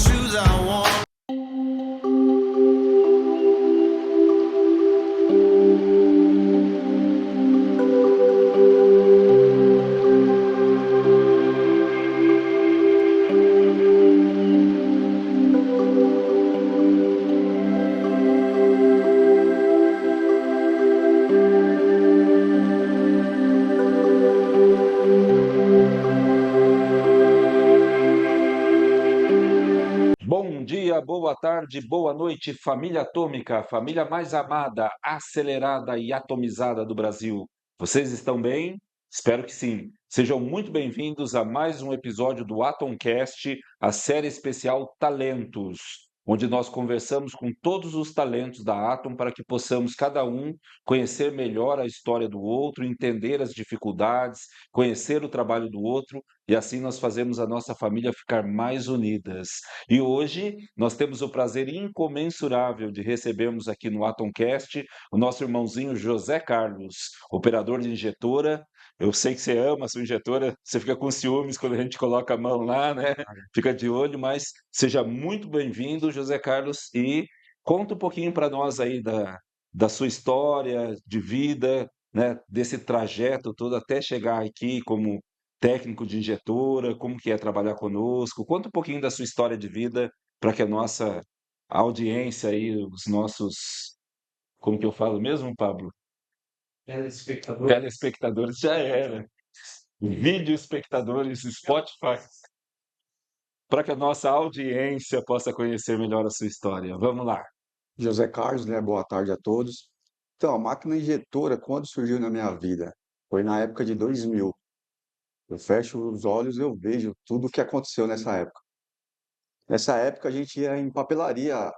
shoes I want. Bom dia, boa tarde, boa noite, família atômica, família mais amada, acelerada e atomizada do Brasil. Vocês estão bem? Espero que sim. Sejam muito bem-vindos a mais um episódio do Atomcast, a série especial Talentos, onde nós conversamos com todos os talentos da Atom para que possamos cada um conhecer melhor a história do outro, entender as dificuldades, conhecer o trabalho do outro e assim nós fazemos a nossa família ficar mais unidas. E hoje nós temos o prazer incomensurável de recebermos aqui no Atomcast o nosso irmãozinho José Carlos, operador de injetora. Eu sei que você ama a sua injetora, você fica com ciúmes quando a gente coloca a mão lá, né? Fica de olho, mas seja muito bem-vindo, José Carlos, e conta um pouquinho para nós aí da sua história de vida, né? Desse trajeto todo até chegar aqui como técnico de injetora, como que é trabalhar conosco. Conta um pouquinho da sua história de vida para que a nossa audiência aí, os nossos, como que eu falo mesmo, Pablo? Telespectadores já era. Vídeo espectadores Spotify, para que a nossa audiência possa conhecer melhor a sua história. Vamos lá. José Carlos, né? Boa tarde a todos. Então, a máquina injetora, quando surgiu na minha vida? Foi na época de 2000. Eu fecho os olhos e eu vejo tudo o que aconteceu nessa época. Nessa época, a gente ia em papelaria,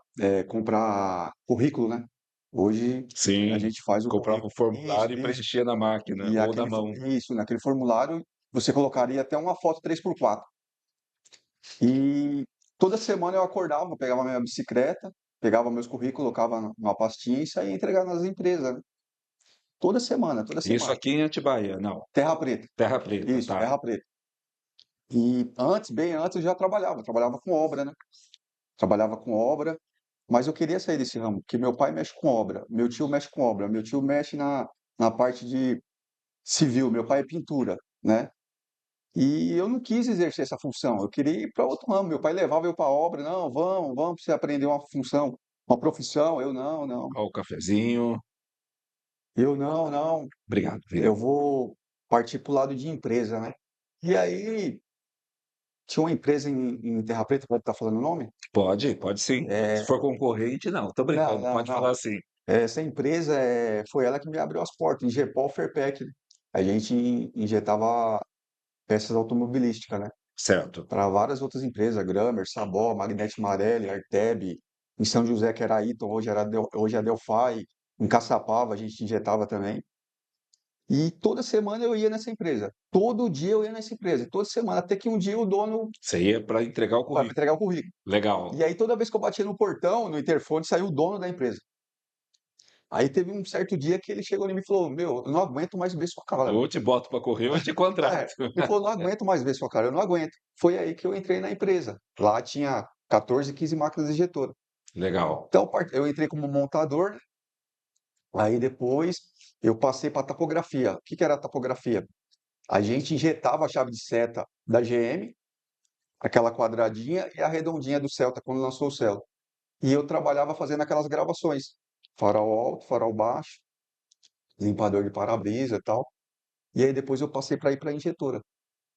comprar currículo, né? Hoje, a Sim, gente faz o comprava o currículo. Isso, formulário e isso. preenchia na máquina E ou na mão. naquele formulário, você colocaria até uma foto 3x4. E toda semana eu acordava, pegava minha bicicleta, pegava meus currículos, colocava numa pastinha e saía entregar nas empresas, né? Toda semana, toda Isso semana. aqui em Atibaia, não. Terra Preta. Terra Preta, Isso, tá. Terra Preta. E antes, bem antes, eu já trabalhava com obra, né? Trabalhava com obra, mas eu queria sair desse ramo, porque meu pai mexe com obra, meu tio mexe com obra, meu tio mexe na parte de civil, meu pai é pintura, né? E eu não quis exercer essa função, eu queria ir para outro ramo. Meu pai levava eu para a obra, não, vamos para você aprender uma função, uma profissão. Eu não, não, Ó, o cafezinho. eu não, não, Obrigado, eu obrigado. vou partir para o lado de empresa, né? E aí, tinha uma empresa em Terra Preta, pode estar falando o nome? Pode sim. Se É, for concorrente, não. Tô não, brincando, não, pode falar não. assim. Essa empresa foi ela que me abriu as portas, Ingepol Ferpec. A gente injetava peças automobilísticas, né? Certo. Para várias outras empresas, Gramer, Sabó, Magnete Marelli, Arteb, em São José, que era Eaton, hoje é Delphi, em Caçapava a gente injetava também. E toda semana eu ia nessa empresa. Todo dia eu ia nessa empresa, toda semana, até que um dia o dono Você ia para entregar o para currículo. entregar o currículo. E Legal. aí toda vez que eu batia no portão, no interfone, saiu o dono da empresa. Aí teve um certo dia que ele chegou em mim e falou: Meu, eu não aguento mais ver sua cara. Ou te boto para correr ou te contrato. Ele falou: Não aguento mais ver sua cara, eu não aguento. Foi aí que eu entrei na empresa. Lá tinha 14, 15 máquinas injetoras. Legal. Então eu entrei como montador, né? Aí depois eu passei para tapografia. O que que era a tapografia? A gente injetava a chave de seta da GM, aquela quadradinha e a redondinha do Celta quando lançou o Celta. E eu trabalhava fazendo aquelas gravações. Farol alto, farol baixo, limpador de para-brisa e tal. E aí depois eu passei para ir para a injetora.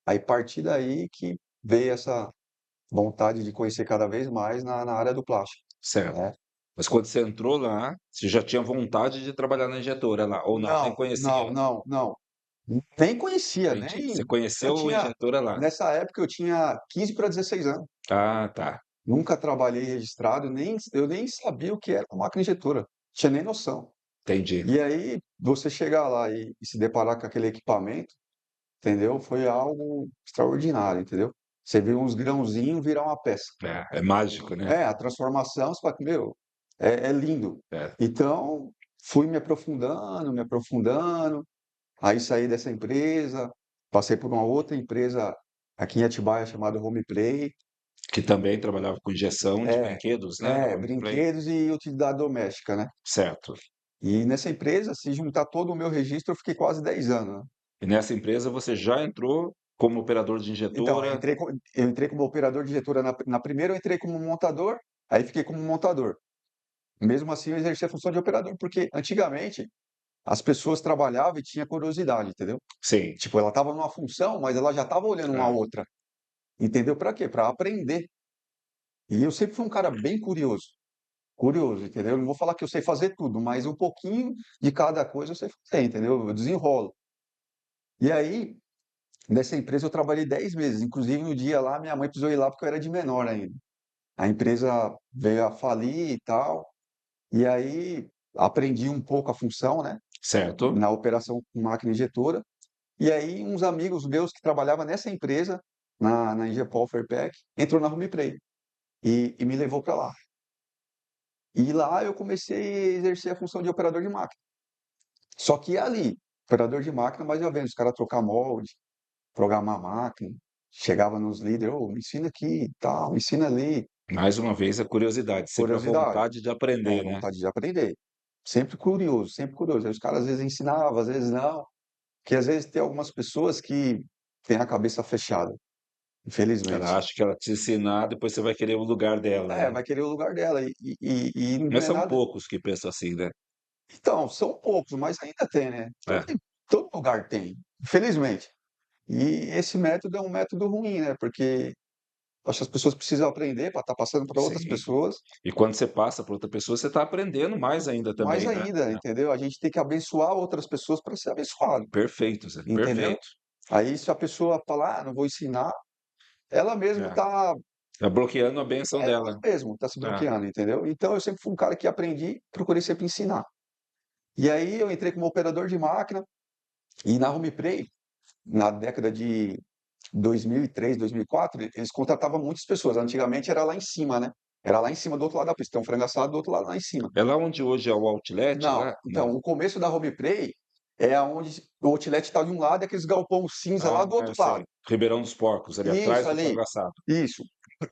Aí partir daí que veio essa vontade de conhecer cada vez mais na área do plástico, Certo. né? Mas quando você entrou lá, você já tinha vontade de trabalhar na injetora lá, ou não? Nem Não, não, conhecia? não, não. Nem conhecia, Entendi. Você nem. Eu conheceu a tinha. injetora lá. Nessa época eu tinha 15 para 16 anos. Ah, tá. Nunca trabalhei registrado, eu nem sabia o que era uma máquina injetora. Tinha nem noção. Entendi. E aí, você chegar lá e se deparar com aquele equipamento, entendeu? Foi algo extraordinário, entendeu? Você viu uns grãozinhos virar uma peça. É mágico, né? A transformação, você fala, meu, é lindo. É. Então, fui me aprofundando, aí saí dessa empresa, passei por uma outra empresa aqui em Atibaia chamada Home Play, Que também trabalhava com injeção de É, brinquedos, né, na Romiplay? brinquedos e utilidade doméstica, né? Certo. E nessa empresa, se juntar todo o meu registro, eu fiquei quase 10 anos, né? E nessa empresa você já entrou como operador de Então, injetora? eu entrei como operador de injetora na primeira, eu entrei como montador, aí fiquei como montador. Mesmo assim, eu exerci a função de operador, porque antigamente as pessoas trabalhavam e tinha curiosidade, entendeu? Sim. Tipo, ela estava numa função, mas ela já estava olhando uma Ah, outra, entendeu? Para quê? Para aprender. E eu sempre fui um cara bem curioso, curioso, entendeu? Eu não vou falar que eu sei fazer tudo, mas um pouquinho de cada coisa eu sei fazer, entendeu? Eu desenrolo. E aí, nessa empresa eu trabalhei 10 meses, inclusive no dia lá, minha mãe precisou ir lá porque eu era de menor ainda. A empresa veio a falir e tal, e aí aprendi um pouco a função, né? certo. Na operação com máquina injetora. E aí, uns amigos meus que trabalhavam nessa empresa, na Ingepol Fairpack, entrou na Rumiplay e me levou para lá. E lá eu comecei a exercer a função de operador de máquina. Só que ali, operador de máquina, mas eu vendo os caras trocar molde, programar máquina, chegava nos líderes, ô, me ensina aqui, tal, me ensina ali. Mais uma vez a curiosidade, sempre a Curiosidade, vontade de aprender, né. vontade de aprender. Sempre curioso, sempre curioso. Aí os caras às vezes ensinavam, às vezes não, porque às vezes tem algumas pessoas que têm a cabeça fechada, Ela infelizmente. acha que ela te ensinar, depois você vai querer o lugar dela, É, né. vai querer o lugar dela e não Mas é são nada. poucos que pensam assim, né. Então, são poucos, mas ainda tem, né? É, Todo lugar tem, infelizmente. E esse método é um método ruim, né? Porque acho que as pessoas precisam aprender para estar passando para outras sim. pessoas, E quando você passa para outra pessoa, você está aprendendo mais ainda mais também, né. ainda, É, entendeu? A gente tem que abençoar outras pessoas para ser abençoado, perfeito, Zé, entendeu? perfeito. Aí se a pessoa falar, ah, não vou ensinar, ela mesmo É, está tá bloqueando a bênção ela dela. mesmo está se É, bloqueando, entendeu? Então eu sempre fui um cara que aprendi, procurei sempre ensinar. E aí eu entrei como operador de máquina e na Homeplay, na década de 2003, 2004, eles contratavam muitas pessoas. Antigamente era lá em cima, né? Era lá em cima do outro lado da pista. Tem um frango assado do outro lado lá em cima. é lá onde hoje é o outlet Não, lá? Não. então, o começo da Homeplay é onde o outlet está de um lado e aqueles galpão cinza lá Ah, do eu outro lado. sei. Ribeirão dos Porcos, ali Isso atrás do ali, frango assado. isso.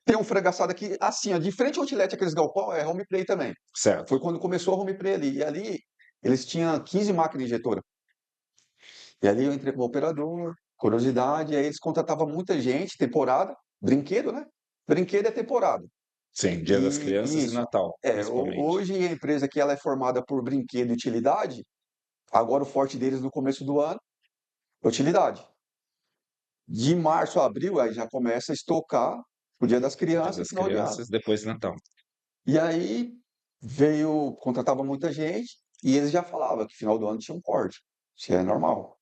Tem um frango assado aqui, assim, ó, de frente ao outlet, aqueles galpão, é Homeplay também. Certo. Foi quando começou a Homeplay ali. E ali eles tinham 15 máquinas injetoras. E ali eu entrei como operador, curiosidade, e aí eles contratavam muita gente, temporada, brinquedo, né? Brinquedo é temporada. Sim, Dia das E Crianças e isso. Natal, É, principalmente. hoje a empresa que ela é formada por brinquedo e utilidade, agora o forte deles no começo do ano é utilidade. De março a abril, aí já começa a estocar o Dia das Dia Crianças e das final de ano. Crianças, depois Natal. E aí veio, contratava muita gente e eles já falavam que final do ano tinha um corte. Isso é normal.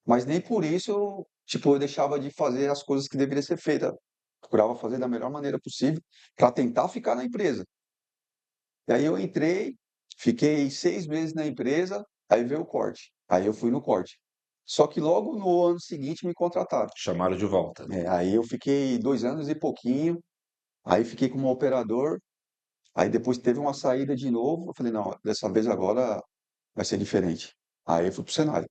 Mas nem por isso eu, tipo, eu deixava de fazer as coisas que deveriam ser feitas. Procurava fazer da melhor maneira possível para tentar ficar na empresa. E aí eu entrei, fiquei 6 meses na empresa, aí veio o corte. Aí eu fui no corte. Só que logo no ano seguinte me contrataram. Chamaram de volta. Aí eu fiquei 2 anos e pouquinho, aí fiquei como operador, aí depois teve uma saída de novo, eu falei, não, dessa vez agora vai ser diferente. Aí eu fui pro Senai.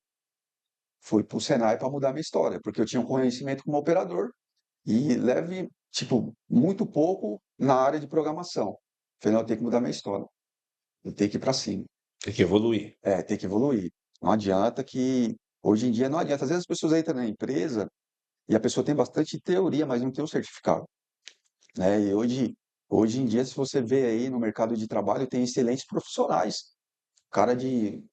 Fui pro Senai para mudar minha história, porque eu tinha um conhecimento como operador e leve, tipo, muito pouco na área de programação. Falei, não, eu tenho que mudar minha história. Eu tenho que ir para cima. Tem que evoluir. É, tem que evoluir. Não adianta que. Hoje em dia não adianta. Às vezes as pessoas entram na empresa e a pessoa tem bastante teoria, mas não tem o certificado. Né? E hoje em dia, se você vê aí no mercado de trabalho, tem excelentes profissionais. Cara de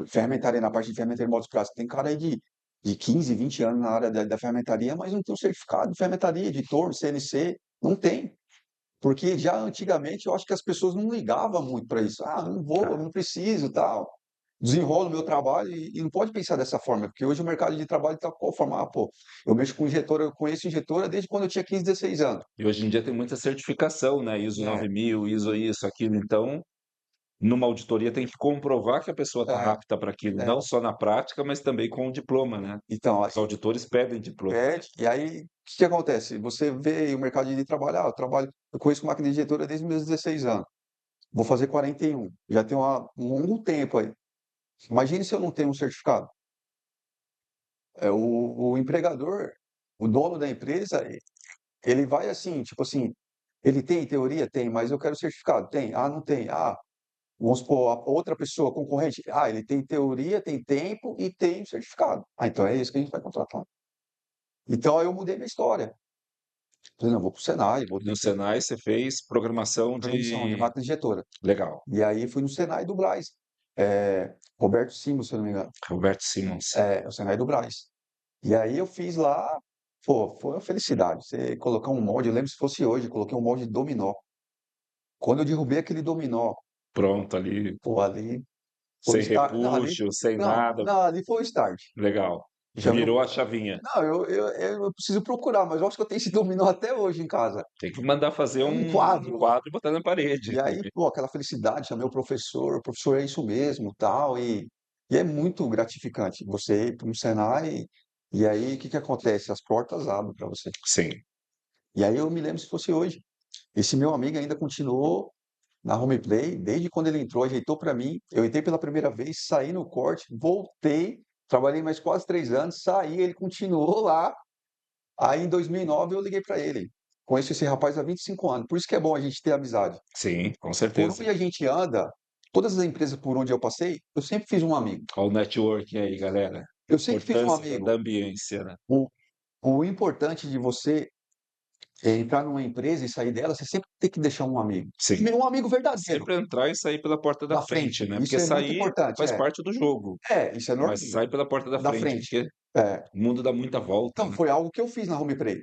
fermentaria, na parte de fermentaria de modos práticos, tem cara aí de 15, 20 anos na área da fermentaria, mas não tem o certificado de fermentaria, de torno, CNC, não tem. Porque já antigamente eu acho que as pessoas não ligavam muito para isso. Ah, não vou, Ah, não preciso, tal. Desenrolo o meu trabalho e não pode pensar dessa forma, porque hoje o mercado de trabalho está qual forma? Ah, pô, eu mexo com injetora, eu conheço injetora desde quando eu tinha 15, 16 anos. e hoje em dia tem muita certificação, né, ISO É, 9000, ISO isso, aquilo, então, numa auditoria tem que comprovar que a pessoa está é, apta para aquilo, é. não só na prática, mas também com o diploma, né. Então, Os auditores pedem diploma. pede, e aí o que que acontece? Você vê aí o mercado de trabalho, ah, eu conheço máquina injetora desde meus 16 anos, vou fazer 41, já tenho um longo tempo aí. Imagine se eu não tenho um certificado. O empregador, o dono da empresa, ele vai assim, tipo assim, ele tem teoria? Tem, mas eu quero certificado. Tem. Ah, não tem. Ah, vamos supor, a outra pessoa, concorrente. Ah, ele tem teoria, tem tempo e tem certificado. Ah, então é isso que a gente vai contratar. Então aí eu mudei minha história. Falei, não, vou para o Senai, vou No ter que Senai você fez programação programação de de máquina injetora. legal, E aí fui no Senai do Brás. Roberto Simos, se eu não me engano. Roberto Simons. É o Senai do Brás. E aí eu fiz lá, pô, foi uma felicidade. Você colocar um molde, eu lembro se fosse hoje, coloquei um molde de dominó. Quando eu derrubei aquele dominó, Pronto ali, pô, ali foi o sem start. Não, ali, repuxo, sem não, nada, não, ali foi o start. legal. Já Virou viu? a chavinha. Não, eu preciso procurar, mas eu acho que eu tenho esse dominó até hoje em casa. Tem que mandar fazer É um um quadro. quadro e botar na parede. E aí, pô, aquela felicidade, chamei o professor é isso mesmo, tal, e é muito gratificante você ir para um Senai, e aí o que que acontece? As portas abrem para você. Sim, E aí eu me lembro se fosse hoje. Esse meu amigo ainda continuou na Home Play, desde quando ele entrou, ajeitou para mim. Eu entrei pela primeira vez, saí no corte, voltei, trabalhei mais quase 3 anos, saí, ele continuou lá. Aí em 2009 eu liguei para ele. Conheço esse rapaz há 25 anos, por isso que é bom a gente ter amizade. sim, com Por certeza. onde a gente anda, todas as empresas por onde eu passei, eu sempre fiz um amigo. Olha o networking aí, galera. Eu sempre fiz um Importância da amigo. ambiência, né? O, o importante de você entrar numa empresa e sair dela, você sempre tem que deixar um amigo. Sim. Um amigo verdadeiro, Sempre entrar e sair pela porta da da frente, frente. né? Porque Isso é muito sair importante. faz parte do jogo, Isso é normal. mas sai pela porta da Da frente, frente. porque É. o mundo dá muita volta, Então, né? foi algo que eu fiz na Home Play.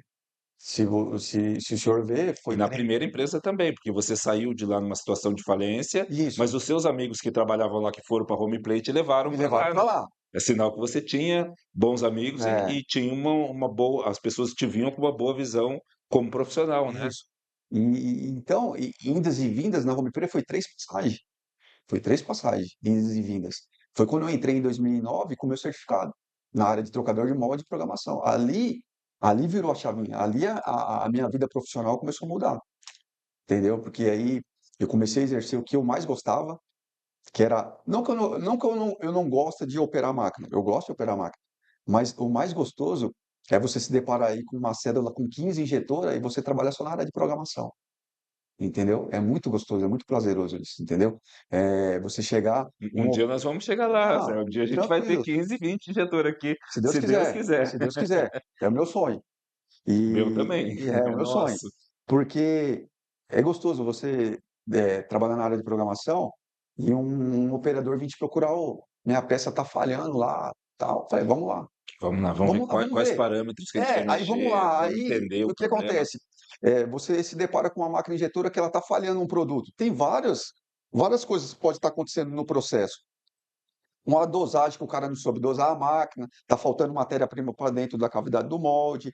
Se o senhor ver, E foi na primeira empresa também, porque você saiu de lá numa situação de falência, isso. mas os seus amigos que trabalhavam lá, que foram para a Home Play, te levaram Me para levaram lá, né? para lá. É sinal que você tinha bons amigos É, e tinha uma boa. As pessoas te viam com uma boa visão como profissional, né? isso. Então, indas e vindas na Home Play foi 3 passagens. Foi 3 passagens, idas e vindas. Foi quando eu entrei em 2009 com meu certificado na área de trocador de molde e programação. Ali virou a chavinha. Ali a minha vida profissional começou a mudar, entendeu? Porque aí eu comecei a exercer o que eu mais gostava, que era não que eu não gosto de operar máquina. Eu gosto de operar máquina, mas o mais gostoso é você se deparar aí com uma cédula com 15 injetora e você trabalhar só na área de programação. Entendeu? É muito gostoso, é muito prazeroso isso, entendeu? Você chegar Um um dia nós vamos chegar lá, Zé. não, Um dia a gente vai ter tranquilo, 15, 20 injetor aqui, se Deus se Deus quiser, quiser. se Deus quiser. É o meu sonho. Meu também. E é o É meu sonho, nosso. porque é gostoso você trabalhar na área de programação e um operador vir te procurar, ô, minha peça tá falhando lá, tal. Falei, Vamos ver vamos quais ver. parâmetros que a gente quer Aí vamos mexer, lá. vamos Aí entender o o que problema. acontece? Você se depara com uma máquina injetora que ela está falhando um produto. Tem várias coisas que podem estar acontecendo no processo. Uma dosagem que o cara não soube dosar a máquina, está faltando matéria-prima para dentro da cavidade do molde,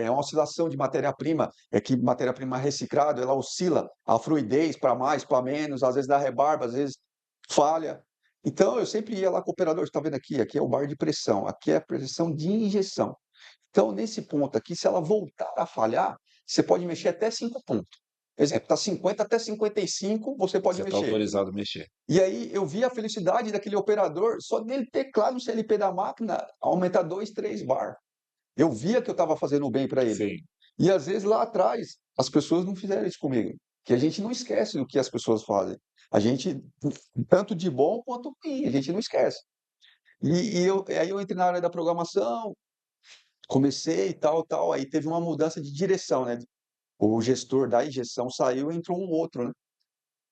uma oscilação de matéria-prima, é que matéria-prima reciclada, ela oscila a fluidez para mais, para menos, às vezes dá rebarba, às vezes falha. Então, eu sempre ia lá com o operador, está vendo aqui é o bar de pressão, aqui é a pressão de injeção. Então, nesse ponto aqui, se ela voltar a falhar, você pode mexer até 5 pontos. Exemplo, está 50 até 55, você pode Você está mexer. autorizado a mexer. E aí eu vi a felicidade daquele operador, só dele ter claro no CLP da máquina, aumentar 2, 3 bar. Eu via que eu estava fazendo bem para ele. Sim. E às vezes lá atrás, as pessoas não fizeram isso comigo. Que a gente não esquece do que as pessoas fazem. A gente, tanto de bom quanto ruim, a gente não esquece. Aí eu entrei na área da programação, comecei e tal, tal. Aí teve uma mudança de direção, né? O gestor da injeção saiu, entrou um outro, né?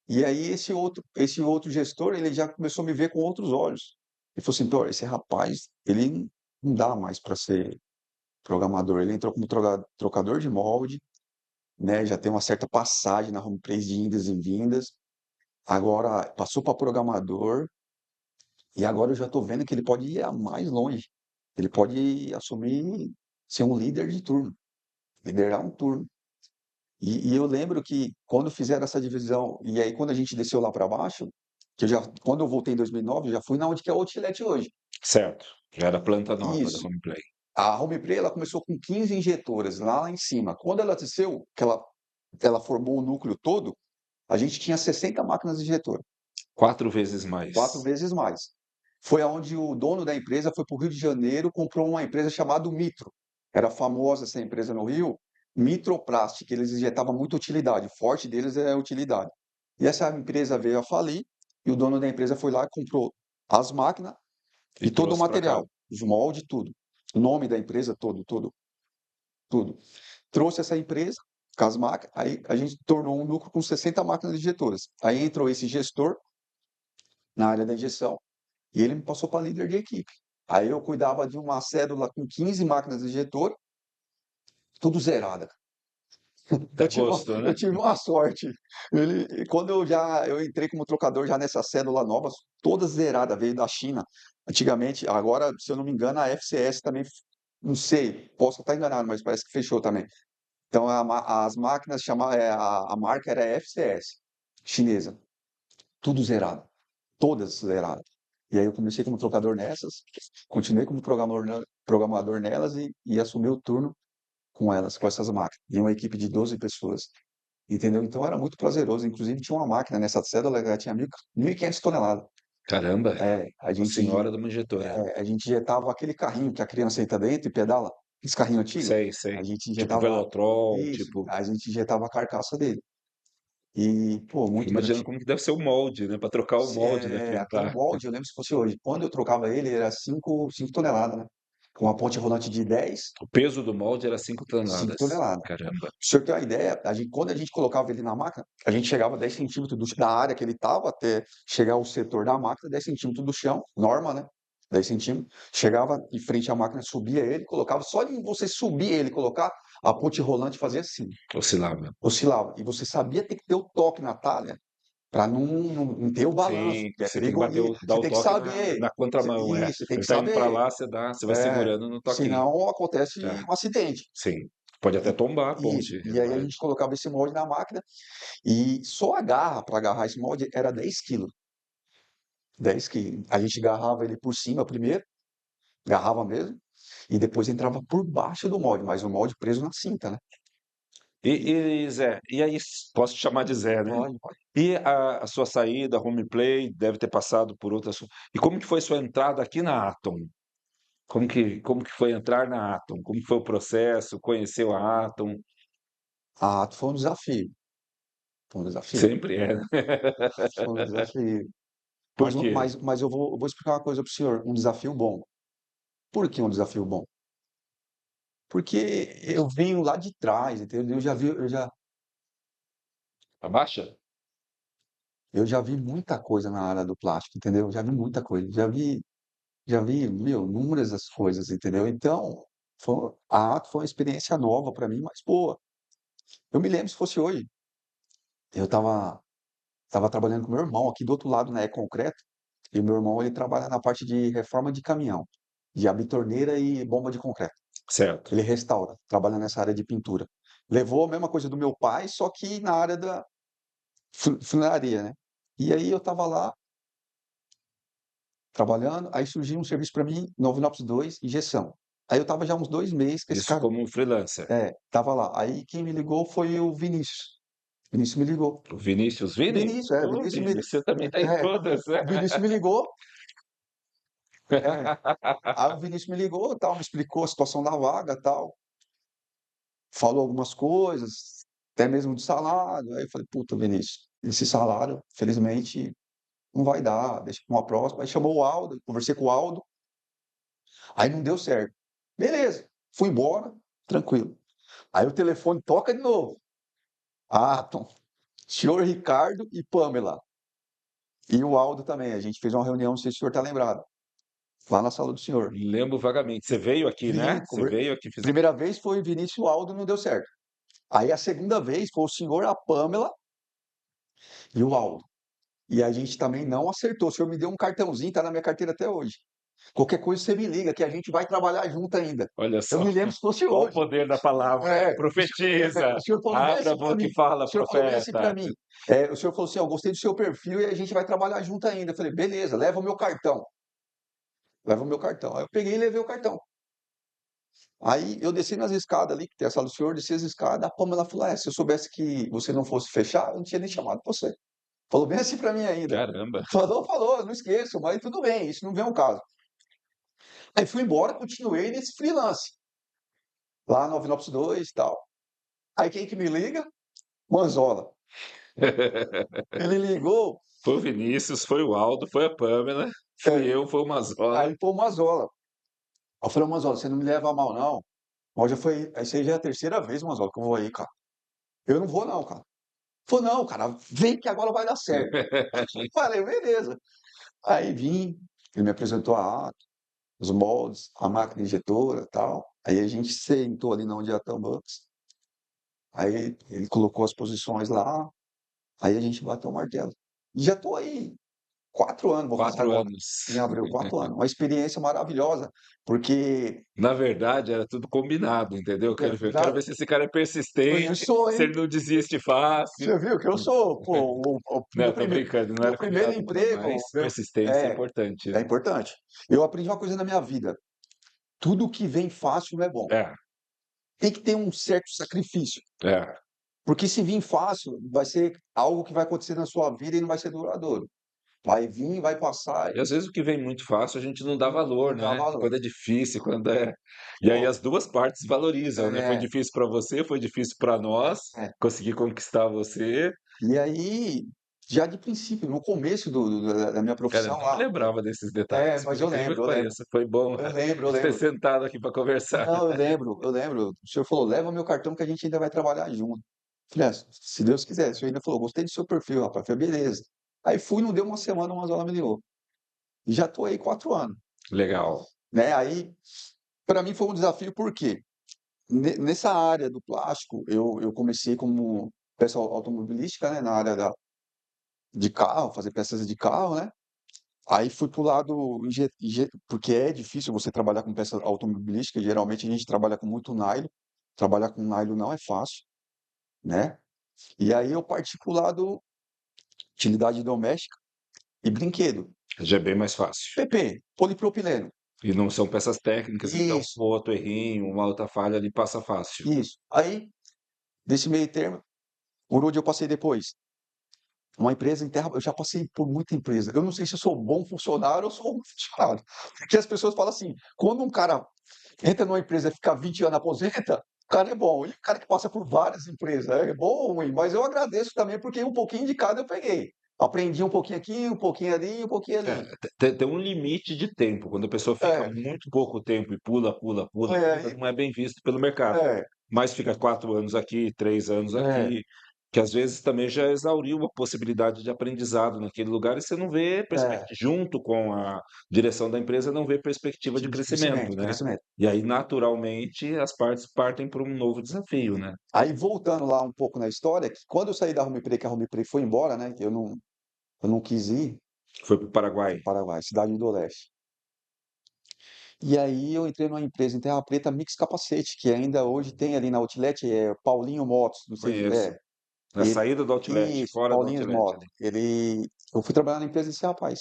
E aí esse outro gestor, ele já começou a me ver com outros olhos. Ele falou assim, pô, esse rapaz, ele não dá mais para ser programador. Ele entrou como trocador de molde, né? Já tem uma certa passagem na home place de indas e vindas. Agora passou para programador e agora eu já estou vendo que ele pode ir a mais longe. Ele pode assumir ser um líder de turno, liderar um turno. E eu lembro que quando fizeram essa divisão, e aí quando a gente desceu lá para baixo, quando eu voltei em 2009, eu já fui na onde que é o Outlet hoje. Certo. Já era planta nova da Isso. Home Play. A Home Play, ela começou com 15 injetoras lá em cima. Quando ela desceu, que ela formou o núcleo todo, a gente tinha 60 máquinas injetoras, 4 vezes 4 mais. vezes mais. Foi aonde o dono da empresa foi para o Rio de Janeiro, comprou uma empresa chamada Mitro. Era famosa essa empresa no Rio, Mitroplast, que eles injetavam muita utilidade. O forte deles é a utilidade. E essa empresa veio a falir e o dono da empresa foi lá e comprou as máquinas E e todo o trouxe para cá. material, os moldes, tudo. O nome da empresa todo, tudo. Trouxe essa empresa com as máquinas, aí a gente tornou um lucro com 60 máquinas injetoras. Aí entrou esse gestor na área da injeção e ele me passou para líder de equipe. Aí eu cuidava de uma cédula com 15 máquinas injetoras, tudo zerada. Dá gosto, Eu né? tive uma sorte. Quando eu entrei como trocador já nessa cédula nova, toda zerada, veio da China. Antigamente, agora, se eu não me engano, a FCS também, não sei, posso estar enganado, mas parece que fechou também. Então, as máquinas a marca era FCS, chinesa, tudo zerado, todas zeradas. E aí eu comecei como trocador nessas, continuei como programador nelas e assumi o turno com elas, com essas máquinas. E uma equipe de 12 pessoas. Entendeu? Então era muito prazeroso. Inclusive tinha uma máquina nessa cédula que ela tinha 1.500 toneladas. Caramba, É, a senhora da manjetora. a gente injetava aquele carrinho que a criança entra dentro e pedala, esse carrinho antigo. Sei, A sei. gente Tipo injetava Velotrol, isso, tipo. a gente injetava a carcaça dele. E, pô, Fico muito imaginando gratificante. como que deve ser o molde, né? Para trocar o molde daquilo Até o lá. molde, eu lembro se fosse hoje. Quando eu trocava ele, era 5 toneladas, né? Com uma ponte rolante de 10, O peso do molde era 5 5 toneladas. toneladas. Caramba. O senhor ter uma ideia, quando a gente colocava ele na máquina, a gente chegava a 10 centímetros da área que ele estava até chegar ao setor da máquina, 10 centímetros do chão, norma, né? 10 centímetros. Chegava em frente à máquina, subia ele, colocava. Só de você subir ele e colocar, a ponte rolante fazia assim, Oscilava. oscilava. E você sabia ter que ter o toque na talha para não ter o balanço, Sim, que é você tem que perigo. bater E dar você o tem que toque saber. na contramão, é. Isso, tem Ele que tá indo para saber. lá, você vai É, segurando no toquinho. senão acontece É, um acidente. sim. Pode até E, tombar a isso. ponte. E aí a gente colocava esse molde na máquina e só a garra para agarrar esse molde era 10 quilos. 10 quilos. A gente agarrava ele por cima primeiro, agarrava mesmo, e depois entrava por baixo do molde, mas o molde preso na cinta, né? Zé, e aí, posso te chamar de Zé, né? Pode, pode. E a sua saída, home play, deve ter passado por outras. E como que foi sua entrada aqui na Atom? Como que foi entrar na Atom? Como que foi o processo? Conheceu a Atom? Ah, foi um desafio. Foi um desafio. Sempre é, né? Foi um desafio. Por quê? Mas eu vou explicar uma coisa para o senhor. Um desafio bom. Por que um desafio bom? Porque eu venho lá de trás, entendeu? Abaixa? Eu já vi muita coisa na área do plástico, entendeu? Já vi muita coisa. Já vi, meu, inúmeras coisas, entendeu? Então, a ato foi uma experiência nova para mim, mas boa. Eu me lembro se fosse hoje. Eu tava trabalhando com meu irmão aqui do outro lado na E-Concreto, e o meu irmão ele trabalha na parte de reforma de caminhão, de abitorneira e bomba de concreto. Certo. Ele restaura, trabalha nessa área de pintura. Levou a mesma coisa do meu pai, só que na área da funilaria, né? E aí eu tava lá trabalhando, aí surgiu um serviço para mim, 992, injeção. Aí eu tava já uns 2 meses com esse Isso cara. como freelancer. Tava lá. Aí quem me ligou foi o Vinícius. Vinícius me ligou. O Vinícius Vini? Vinícius, Ô, Vini, você também tá em é, todas, né? o Vinícius me ligou. é. Aí o Vinícius me ligou, tal, me explicou a situação da vaga, tal, falou algumas coisas, até mesmo de salário. Aí eu falei, puta, Vinícius, esse salário, felizmente, não vai dar, deixa para uma próxima. Aí chamou o Aldo, conversei com o Aldo, aí não deu certo. Beleza, fui embora, tranquilo. Aí o telefone toca de novo. Tom, senhor Ricardo e Pamela. E o Aldo também. A gente fez uma reunião, não sei se o senhor está lembrado, lá na sala do senhor. Lembro vagamente. Você veio aqui, né? Vim, Você veio aqui, fiz. primeira vez foi o Vinícius e o Aldo, não deu certo. Aí a segunda vez foi o senhor, a Pamela e o Aldo. E a gente também não acertou. O senhor me deu um cartãozinho, tá na minha carteira até hoje. Qualquer coisa você me liga, que a gente vai trabalhar junto ainda. Olha Eu só. me lembro se fosse Olha o hoje. poder da palavra. É, Profetiza. o senhor falou bem Abra a assim para boca mim. e fala, O senhor falou bem assim para profeta. mim. O senhor falou assim: ó, eu gostei do seu perfil e a gente vai trabalhar junto ainda. Eu falei, beleza, leva o meu cartão. Leva o meu cartão. Aí eu peguei e levei o cartão. Aí eu desci nas escadas ali, que tem a sala do senhor, desci as escadas. A Pamela falou: se eu soubesse que você não fosse fechar, eu não tinha nem chamado você. Falou bem assim para mim ainda. Caramba. Falou, não esqueço, mas tudo bem, isso não vem ao caso. Aí fui embora, continuei nesse freelance, lá no 992 e tal. Aí quem que me liga? Manzola. Ele ligou, Foi o Vinícius, foi o Aldo, foi a Pamela, fui é, eu, foi o Mazola. aí pô, Manzola. Eu falei, Manzola, você não me leva a mal, não. Mas já foi, essa aí já é a terceira vez, Manzola, que eu vou aí, cara. Eu não vou, não, cara. Falei, não, cara, vem que agora vai dar certo. Falei, beleza. Aí vim, ele me apresentou a ata, os moldes, a máquina injetora e tal. Aí a gente sentou ali na onde é a Tambucks. Aí ele colocou as posições lá, aí a gente bateu o martelo. E já tô aí 4 anos, vou fazer 4 agora, anos. em abril, 4 anos. Uma experiência maravilhosa, porque Na verdade, era tudo combinado, entendeu? Eu quero ver se esse cara é eu persistente, sou, se hein? ele não desiste fácil. Você viu que eu sou, pô, Não, tô brincando, não meu era filha primeiro da puta, emprego, mas persistência é importante, é né? importante. Eu aprendi uma coisa na minha vida: tudo que vem fácil não é bom. É, Tem que ter um certo sacrifício. é. Porque se vir fácil, vai ser algo que vai acontecer na sua vida e não vai ser duradouro. Vai vir, vai passar E e às vezes o que vem muito fácil a gente não dá valor, não dá né? valor. Quando é difícil, quando é. E aí Pô, as duas partes valorizam, né? Foi é, difícil para você, foi difícil para nós, é. conseguir conquistar você. E aí, já de princípio, no começo da minha Cara, eu profissão não me lá, lembrava desses detalhes, por mas eu incrível lembro, que eu lembro, pareça. Foi bom eu lembro, eu ter lembro. sentado aqui para conversar. Não, eu lembro. O senhor falou, leva meu cartão que a gente ainda vai trabalhar junto. Falei, se Deus quiser. O senhor ainda falou, gostei do seu perfil, rapaz. Falei, beleza. Aí fui, não deu uma semana, uma Anzola me ligou. E já tô aí 4 anos, Legal. né? Aí, para mim foi um desafio, porque nessa área do plástico, eu comecei como peça automobilística, né? Na área de carro, fazer peças de carro, né? Aí fui pro lado, porque é difícil você trabalhar com peça automobilística, geralmente a gente trabalha com muito nylon. Trabalhar com nylon não é fácil, né? E aí eu parti pro lado utilidade doméstica e brinquedo. Já é bem mais fácil. PP, polipropileno. E não são peças técnicas, então Isso, um outro errinho, uma outra falha ali passa fácil. isso. Aí, desse meio termo, por onde eu passei depois? Uma empresa em terra, eu já passei por muita empresa. Eu não sei se eu sou bom funcionário ou sou um funcionário. Porque as pessoas falam assim, quando um cara entra numa empresa e fica 20 anos aposenta, o cara é bom. E o cara que passa por várias empresas, é bom ou ruim, mas eu agradeço também porque um pouquinho de cada eu peguei. Aprendi um pouquinho aqui, um pouquinho ali, um pouquinho É, ali. tem um limite de tempo. Quando a pessoa fica É, muito pouco tempo e pula, pula, pula, pula, é, não é bem visto pelo mercado. é, Mas fica 4 anos aqui, 3 anos é, aqui, que às vezes também já exauriu a possibilidade de aprendizado naquele lugar e você não vê é. perspectiva, junto com a direção da empresa, não vê perspectiva de De crescimento, crescimento, né? crescimento. E aí, naturalmente, as partes partem para um novo desafio, né? Aí, voltando lá um pouco na história, que quando eu saí da Rumiprey, que a Rumiprey foi embora, né? Eu não quis ir, Foi para o Paraguai. foi para Paraguai, cidade do Leste. E aí eu entrei numa empresa em Terra Preta, Mix Capacete, que ainda hoje tem ali na Outlet, é Paulinho Motos, não sei se Conheço. é. Na Ele, saída do outlet, isso, fora do Paulinhos outlet Motos. ali. Eu fui trabalhar na empresa desse rapaz.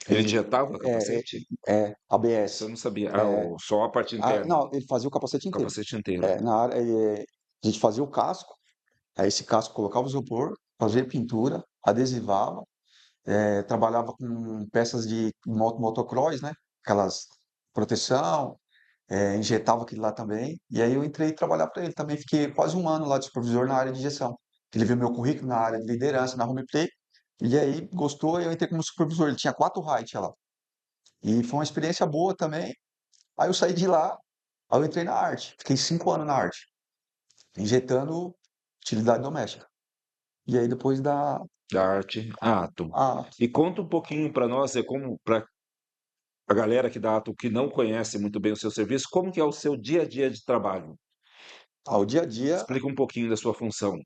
Ele Ele, injetava é, é, capacete? Isso ABS. eu não sabia. Ah, É, só a parte interna, não, ele fazia o capacete o inteiro. capacete inteiro. Na área, a gente fazia o casco, aí esse casco colocava o isopor, fazia pintura, adesivava, trabalhava com peças de motocross, né? Aquelas proteção, injetava aquilo lá também. E aí eu entrei trabalhar para ele também. Fiquei quase um ano lá de supervisor na área de injeção. Ele viu meu currículo na área de liderança na Homeplay. E aí gostou, e eu entrei como supervisor. Ele tinha 4 height lá. E foi uma experiência boa também. Aí eu saí de lá, aí eu entrei na arte. Fiquei 5 anos na arte, injetando utilidade doméstica. E aí depois Da arte Atom. a, E conta um pouquinho para nós, como para a galera que da Atom que não conhece muito bem o seu serviço, como que é o seu dia a dia de trabalho? ao dia a dia. Explica um pouquinho da sua função.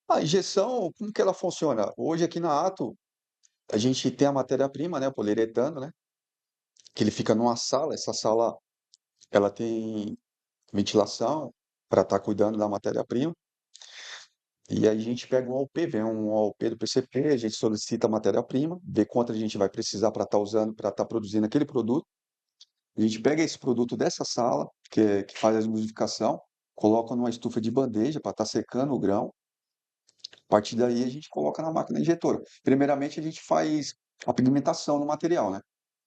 A injeção, como que ela funciona? Hoje aqui na Ato, a gente tem a matéria-prima, né, o poliuretano, né, que ele fica numa sala. Essa sala, ela tem ventilação para estar cuidando da matéria-prima. E aí a gente pega um OP, vem um OP do PCP, a gente solicita a matéria-prima, vê quanto a gente vai precisar para estar usando, para estar produzindo aquele produto. A gente pega esse produto dessa sala, que faz a esmulsificação, coloca numa estufa de bandeja para estar secando o grão. A partir daí a gente coloca na máquina injetora. Primeiramente a gente faz a pigmentação no material, né?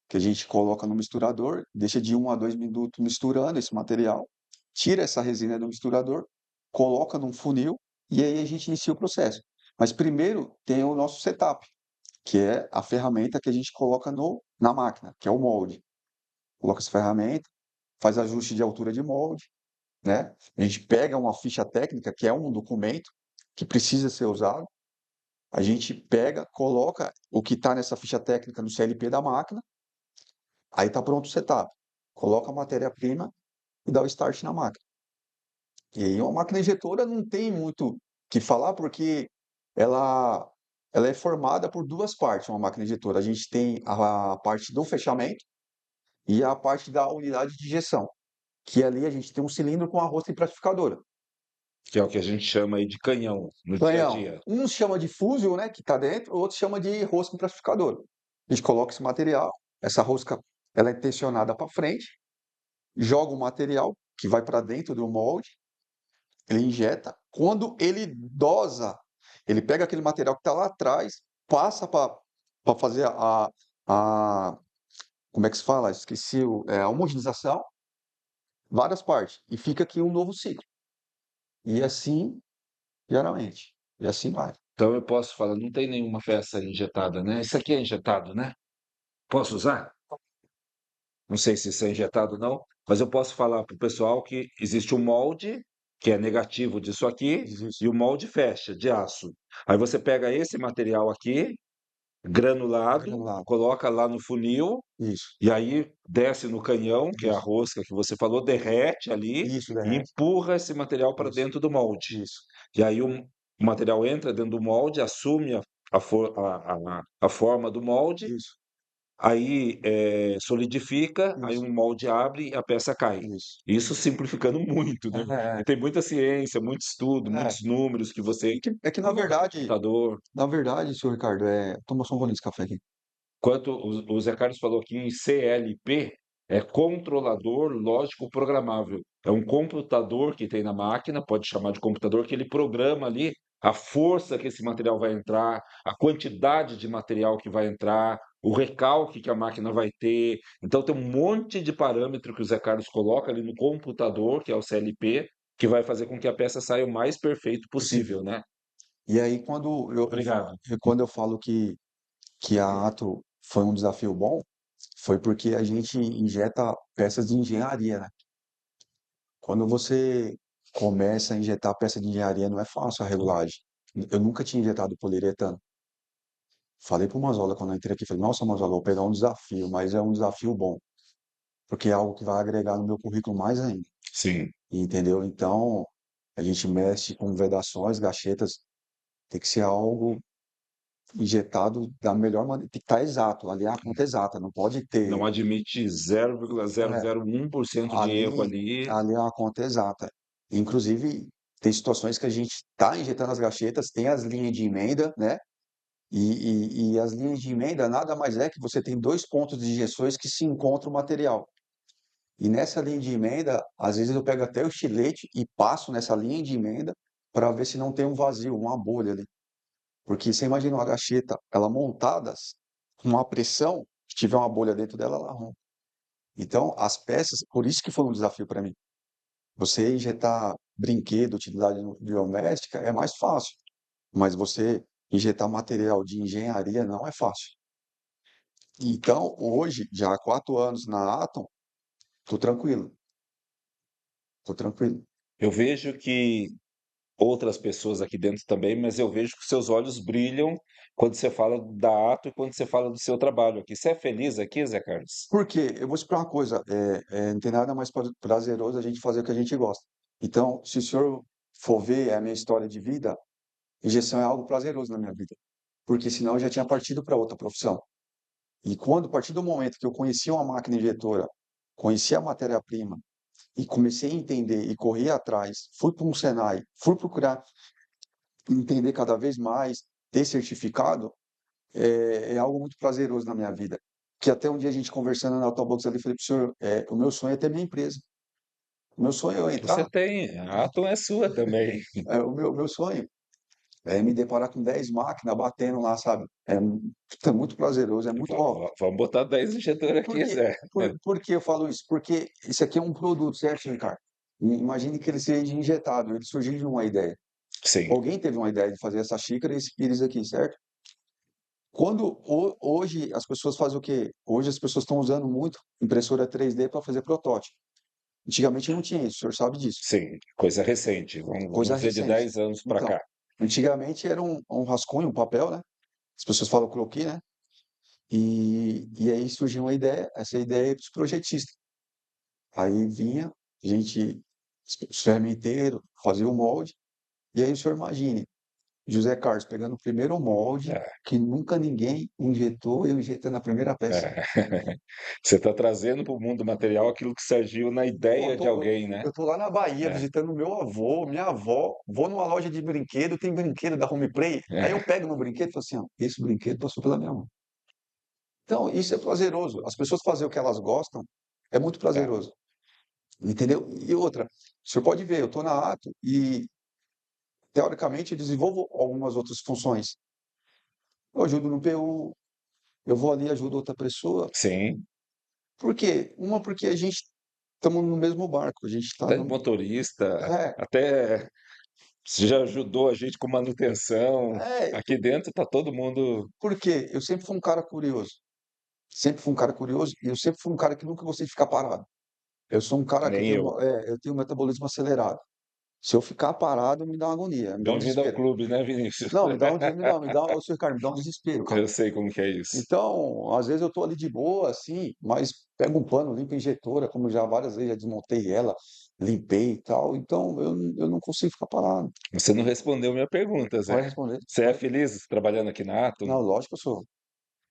Que a gente coloca no misturador, deixa de 1 a 2 minutos misturando esse material, tira essa resina do misturador, coloca num funil e aí a gente inicia o processo. Mas primeiro tem o nosso setup, que é a ferramenta que a gente coloca na máquina, que é o molde. Coloca essa ferramenta, faz ajuste de altura de molde, né? A gente pega uma ficha técnica, que é um documento que precisa ser usado. A gente pega, coloca o que está nessa ficha técnica no CLP da máquina, aí está pronto o setup. Coloca a matéria-prima e dá o start na máquina. E aí uma máquina injetora não tem muito o que falar, porque ela, ela é formada por duas partes, uma máquina injetora. A gente tem a parte do fechamento e a parte da unidade de injeção, que ali a gente tem um cilindro com a rosca plastificadora. Que é o que a gente chama aí de canhão no dia a Canhão. dia. Uns chama de fusel, né, que está dentro, outros chama de rosca plastificadora. A gente coloca esse material, essa rosca, ela é tensionada para frente, joga o material que vai para dentro do molde, ele injeta. Quando ele dosa, ele pega aquele material que está lá atrás, passa para fazer a. Como é que se fala? Esqueci. A homogenização, várias partes. E fica aqui um novo ciclo. E assim, geralmente. E assim vai. Então eu posso falar, não tem nenhuma peça injetada, né? Isso aqui é injetado, né? Posso usar? Não sei se isso é injetado ou não, mas eu posso falar para o pessoal que existe um molde, que é negativo disso aqui, Isso. e o molde fecha, de aço. Aí você pega esse material aqui, granulado, Granulado. coloca lá no funil, Isso. e aí desce no canhão, que é a Isso. rosca que você falou, derrete ali Isso, e derrete. empurra esse material para Isso. dentro do molde. Isso. E aí o material entra dentro do molde, assume a forma do molde, Isso. aí solidifica, aí Isso. um molde abre e a peça cai. Isso. Isso simplificando muito, né? É, E tem muita ciência, muito estudo, é. muitos números que você É que coloca no computador. na verdade, senhor Ricardo, toma só um golinho desse café aqui. Quanto o Zé Carlos falou aqui em CLP, é controlador lógico programável. É um computador que tem na máquina, pode chamar de computador, que ele programa ali a força que esse material vai entrar, a quantidade de material que vai entrar, o recalque que a máquina vai ter. Então tem um monte de parâmetro que o Zé Carlos coloca ali no computador, que é o CLP, que vai fazer com que a peça saia o mais perfeito Possível. possível, né? E aí, quando Obrigado. quando eu falo que a Ato foi um desafio bom, foi porque a gente injeta peças de engenharia, né? Quando você começa a injetar peça de engenharia, não é fácil a regulagem. Eu nunca tinha injetado poliuretano. Falei para o Mazola quando eu entrei aqui, falei, nossa, Mazola, vou pegar um desafio, mas é um desafio bom, porque é algo que vai agregar no meu currículo mais ainda, Sim. entendeu? Então, a gente mexe com vedações, gachetas, tem que ser algo injetado da melhor maneira, tem que estar exato, ali é a conta exata, não pode Não ter, admite é, 0,001% de erro ali, ali. ali é uma conta exata. Inclusive, tem situações que a gente está injetando as gachetas, tem as linhas de emenda, né? E as linhas de emenda nada mais é que você tem dois pontos de injeções que se encontram o material. E nessa linha de emenda, às vezes eu pego até o estilete e passo nessa linha de emenda para ver se não tem um vazio, uma bolha ali. Porque você imagina uma gacheta, ela montada, com uma pressão, se tiver uma bolha dentro dela, ela rompe. Então, as peças, por isso que foi um desafio para mim. Você injetar brinquedo, utilidade doméstica, é mais fácil. Mas você injetar material de engenharia não é fácil. Então, hoje, já há 4 anos na Atom, tô tranquilo, tô tranquilo. Eu vejo que outras pessoas aqui dentro também, mas eu vejo que seus olhos brilham quando você fala da Ato e quando você fala do seu trabalho aqui. Você é feliz aqui, Zé Carlos? Porque eu vou explicar uma coisa, não tem nada mais prazeroso a gente fazer o que a gente gosta. Então, se o senhor for ver a minha história de vida, injeção é algo prazeroso na minha vida, porque senão eu já tinha partido para outra profissão. E quando, a partir do momento que eu conheci uma máquina injetora, conheci a matéria-prima e comecei a entender e correr atrás, fui para um Senai, fui procurar entender cada vez mais, ter certificado, é algo muito prazeroso na minha vida. Que até um dia a gente conversando na Autobox ali, falei para o senhor, o meu sonho é ter minha empresa. O meu sonho é eu Você entrar, tem, a Atom é sua também. o meu sonho é me deparar com 10 máquinas batendo lá, sabe? É muito prazeroso, é muito, ó, Vamos botar 10 injetores por aqui, que, Zé. por que eu falo isso? Porque isso aqui é um produto, certo, Ricardo? E imagine que ele seja injetado, ele surgiu de uma ideia. Sim, Alguém teve uma ideia de fazer essa xícara e esse pires aqui, certo? Hoje as pessoas fazem o quê? Hoje as pessoas estão usando muito impressora 3D para fazer protótipo. Antigamente não tinha isso, o senhor sabe disso. sim, coisa recente. Vamos Coisa dizer de recente. 10 anos para Então, cá. antigamente era um rascunho, um papel, né? As pessoas falam croquis, né? E aí surgiu uma ideia, essa ideia dos projetistas. Aí vinha, gente, os fermenteiros, fazia o molde, e aí o senhor imagine, José Carlos pegando o primeiro molde, É, que nunca ninguém injetou, eu injetando a primeira peça. é. Você está trazendo para o mundo material aquilo que surgiu na Pô, ideia de alguém, né? eu tô lá na Bahia É, visitando meu avô, minha avó, vou numa loja de brinquedo, tem brinquedo da Home Play, aí eu é, pego no brinquedo e falo assim, ó, esse brinquedo passou pela minha mão. Então, isso é prazeroso. As pessoas fazem o que elas gostam, é muito é. prazeroso. Entendeu? E outra, o senhor pode ver, eu estou na Ato e, teoricamente, eu desenvolvo algumas outras funções. Eu ajudo no PU, eu vou ali e ajudo outra pessoa. Sim, Por quê? Uma, porque a gente estamos no mesmo barco, a gente está até no. motorista, É, até você já ajudou a gente com manutenção. é, Aqui dentro tá todo mundo, porque eu sempre fui um cara curioso. Sempre fui um cara curioso e eu sempre fui um cara que nunca gostei de ficar parado. Eu sou um cara que nem eu. eu tenho um metabolismo acelerado. Se eu ficar parado, me dá uma agonia, me dá um Bem-vindo ao desespero. clube, né, Vinícius? Não, ô, senhor Ricardo, me dá um desespero, cara. Eu sei como que é isso. Então, às vezes eu tô ali de boa, assim, mas pego um pano, limpo a injetora, como já várias vezes já desmontei ela, limpei e tal. Então, eu não consigo ficar parado. Você não respondeu minha pergunta, Zé. Vai responder? Você é feliz trabalhando aqui na Atom? Não, lógico que eu sou.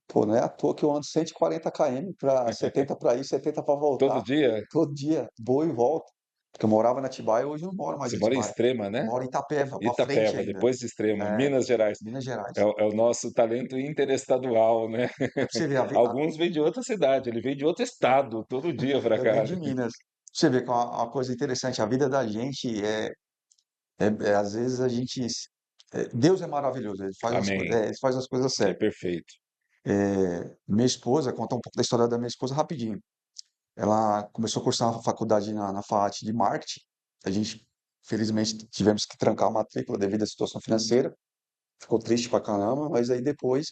Pô, não é à toa que eu ando 140 km para 70 para ir, 70 para Todo voltar, dia? todo dia, vou e volto. Porque eu morava na Atibaia, hoje eu não moro mais Você em mora em Atibaia. Extrema, né? Moro em Itapeva, para frente Itapeva, ainda. depois de Extrema, É, Minas Gerais. Minas Gerais. É o nosso talento interestadual, né? É pra você ver, Alguns vêm de outra cidade, ele vem de outro estado, todo dia pra eu venho cá. de Minas. Pra você ver que é uma coisa interessante, a vida da gente às vezes a gente. Deus é maravilhoso, Amém. ele faz as coisas É certas. perfeito. Minha esposa, contar um pouco da história da minha esposa rapidinho. Ela começou a cursar uma faculdade na FAAT de marketing. A gente, felizmente, tivemos que trancar a matrícula devido à situação financeira. Ficou triste pra caramba, mas aí depois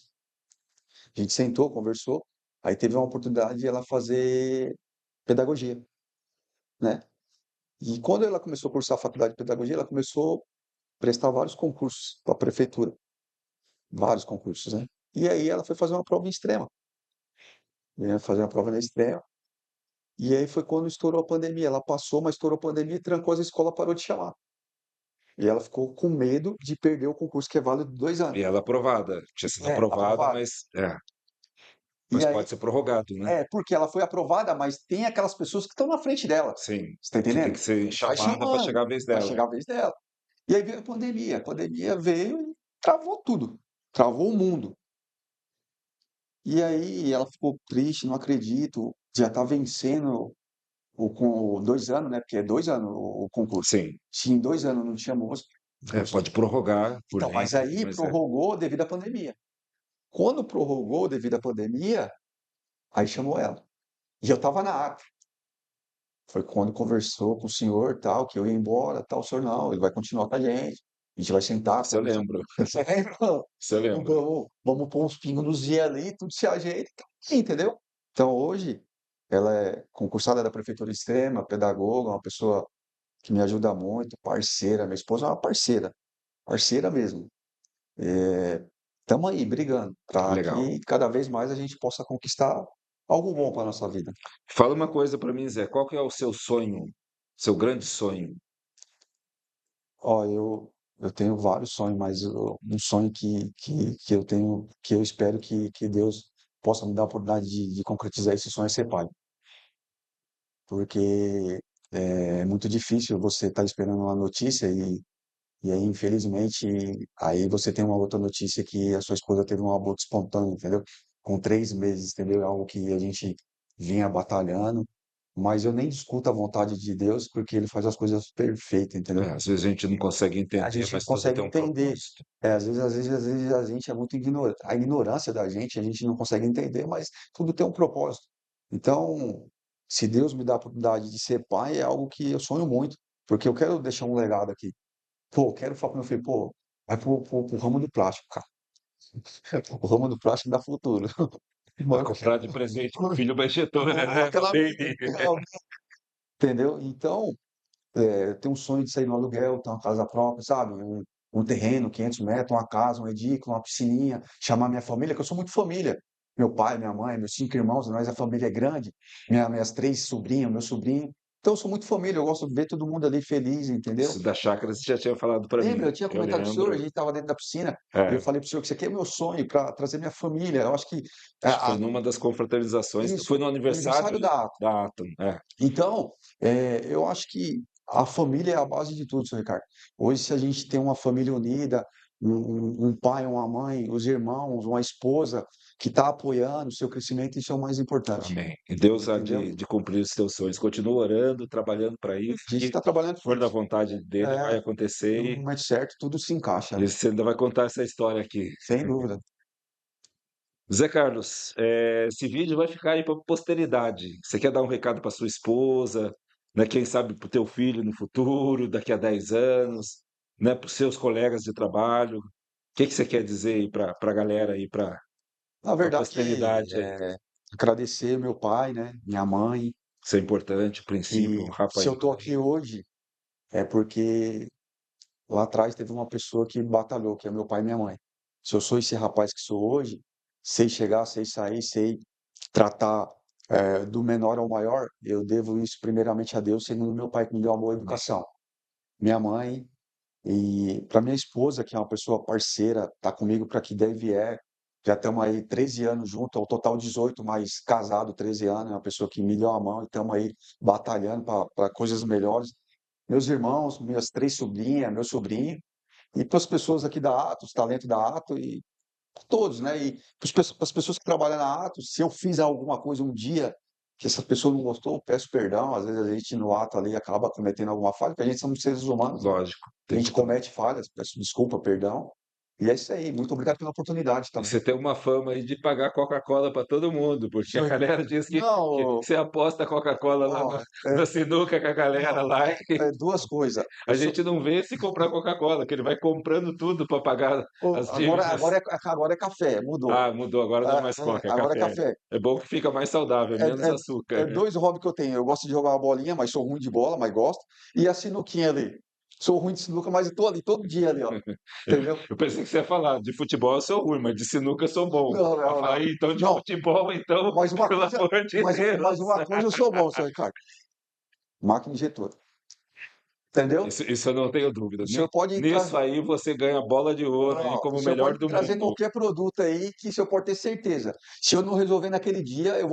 a gente sentou, conversou. Aí teve uma oportunidade de ela fazer pedagogia, né? E quando ela começou a cursar a faculdade de pedagogia, ela começou a prestar vários concursos para a prefeitura. Vários concursos, né? E aí ela foi fazer uma prova em extrema, né? Fazer uma prova na extrema. E aí foi quando estourou a pandemia. Ela passou, mas estourou a pandemia e trancou as escolas, parou de chamar. E ela ficou com medo de perder o concurso que é válido 2 anos. E ela aprovada, tinha sido É, aprovada, aprovada. mas E aí, pode ser prorrogado, né? porque ela foi aprovada, mas tem aquelas pessoas que estão na frente dela. Sim, Você tá que tem entendendo? que ser Vai chamada para chamando, chegar a vez vai dela. chegar a vez dela. E aí veio a pandemia. A pandemia veio e travou tudo. Travou o mundo. E aí ela ficou triste, não acredito, já está vencendo com 2 anos, né? Porque é 2 anos o concurso. Sim, Se em 2 anos não tinha moço, pode prorrogar por então, mas dentro, aí mas prorrogou devido à pandemia. Quando prorrogou devido à pandemia, aí chamou ela. E eu estava na ata. Foi quando conversou com o senhor, tal, que eu ia embora, tal, o senhor não, ele vai continuar com a gente. A gente vai sentar, isso eu conversar. lembro, Você lembra? isso eu lembro. Vamos pôr uns pingos nos i ali, tudo se ajeita, entendeu? Então hoje ela é concursada da Prefeitura Extrema, pedagoga, uma pessoa que me ajuda muito, parceira. Minha esposa é uma parceira, parceira mesmo. Estamos aí brigando para Legal. que cada vez mais a gente possa conquistar algo bom para nossa vida. Fala uma coisa para mim, Zé, qual que é o seu sonho, seu grande sonho? Ó, eu tenho vários sonhos, mas um sonho que eu tenho, que eu espero que Deus possa me dar a oportunidade de concretizar esse sonho é ser pai. Porque é muito difícil você estar esperando uma notícia e aí, infelizmente, aí você tem uma outra notícia que a sua esposa teve um aborto espontâneo, entendeu? Com 3 meses, entendeu? É algo que a gente vinha batalhando, mas eu nem discuto a vontade de Deus porque ele faz as coisas perfeitas, entendeu? Às vezes a gente não consegue A entender, gente não mas tudo consegue tem um entender. propósito. Às vezes a gente é muito ignorante. A ignorância da gente, a gente não consegue entender, mas tudo tem um propósito. Então, se Deus me dá a oportunidade de ser pai, é algo que eu sonho muito. porque eu quero deixar um legado aqui. Pô, quero falar pro meu filho, pô, vai pro ramo do plástico, cara. O ramo do plástico dá futuro. Vai comprar de presente pro filho uma injetora, né, uma Aquela baby. entendeu? Então, eu tenho um sonho de sair no aluguel, ter uma casa própria, sabe? Um terreno, 500 metros, uma casa, um edícula, uma piscininha, chamar minha família, que eu sou muito família. Meu pai, minha mãe, meus 5 irmãos, nós a família é grande, minhas 3 sobrinhas, meu sobrinho. Então, eu sou muito família, eu gosto de ver todo mundo ali feliz, entendeu? Isso da chácara você já tinha falado para Lembra, mim. eu tinha Eu comentado com o senhor, a lembro. gente estava dentro da piscina, e eu É, falei para o senhor que isso aqui é meu sonho para trazer minha família. Eu acho que acho que foi a- a- numa das confraternizações, foi isso, no aniversário aniversário da da Atom. É, então, eu acho que a família é a base de tudo, senhor Ricardo. Hoje, se a gente tem uma família unida, um pai, uma mãe, os irmãos, uma esposa que está apoiando o seu crescimento, isso é o mais importante, amém. E Deus há entendeu? de cumprir os teus sonhos. Continua orando, trabalhando para isso, A gente que está trabalhando se por for da isso. vontade dele, vai acontecer No e momento certo, tudo se encaixa, né? você ainda vai contar essa história aqui. Sem dúvida. Zé Carlos, esse vídeo vai ficar aí para posteridade. Você quer dar um recado para sua esposa, né? Quem sabe para o teu filho no futuro, daqui a 10 anos, né? Para os seus colegas de trabalho. O que que você quer dizer aí para a galera aí, para Na a verdade, posteridade aí? agradecer meu pai, né? Minha mãe, Isso é importante, o princípio, que honrar pai se e eu estou mãe. aqui hoje é porque lá atrás teve uma pessoa que batalhou, que é meu pai e minha mãe. Se eu sou esse rapaz que sou hoje, sei chegar, sei sair, sei tratar do menor ao maior, eu devo isso primeiramente a Deus, segundo meu pai que me deu uma boa Amém. educação. Minha mãe e para minha esposa, que é uma pessoa parceira, tá comigo para que der e vier. Já estamos aí 13 anos juntos, ao total 18, mas casado 13 anos, é uma pessoa que me deu a mão e estamos aí batalhando para coisas melhores. Meus irmãos, minhas 3 sobrinhas, meu sobrinho, e para as pessoas aqui da Atos, talento da Atos, e todos, né? E para as pessoas que trabalham na Atos, se eu fiz alguma coisa um dia que essa pessoa não gostou, eu peço perdão. Às vezes a gente no ato ali acaba cometendo alguma falha, porque a gente somos seres humanos, né? Lógico, A tem gente total. comete falhas, peço desculpa, perdão. E é isso aí. Muito obrigado pela oportunidade E também. você tem uma fama aí de pagar Coca-Cola para todo mundo, porque a Senhor, galera diz que não, você aposta Coca-Cola lá ó, na sinuca com a galera não, lá e duas coisas. a gente não vê se comprar Coca-Cola, que ele vai comprando tudo para pagar as Agora, dívidas. agora é café, mudou. Ah, mudou, agora não é mais Coca, é Agora é café. café. É bom que fica mais saudável, É, menos é, é açúcar, né? 2 hobbies que eu tenho. Eu gosto de jogar uma bolinha, mas sou ruim de bola, mas gosto. E a sinuquinha ali. Sou ruim de sinuca, mas eu tô ali todo dia ali, ó. Eu, Entendeu? eu pensei que você ia falar, de futebol eu sou ruim, mas de sinuca eu sou bom. Não, Aí eu não, não. falei, então de Não, futebol, então, mas uma pelo coisa, amor de mas Deus. uma coisa eu sou bom, senhor Ricardo. Máquina injetora. Entendeu? Isso eu não tenho dúvida. O senhor pode Nisso trazer. aí você ganha bola de ouro aí Não, o como o senhor melhor pode do trazer mundo. qualquer produto aí que o senhor pode ter certeza. Se eu não resolver naquele dia, eu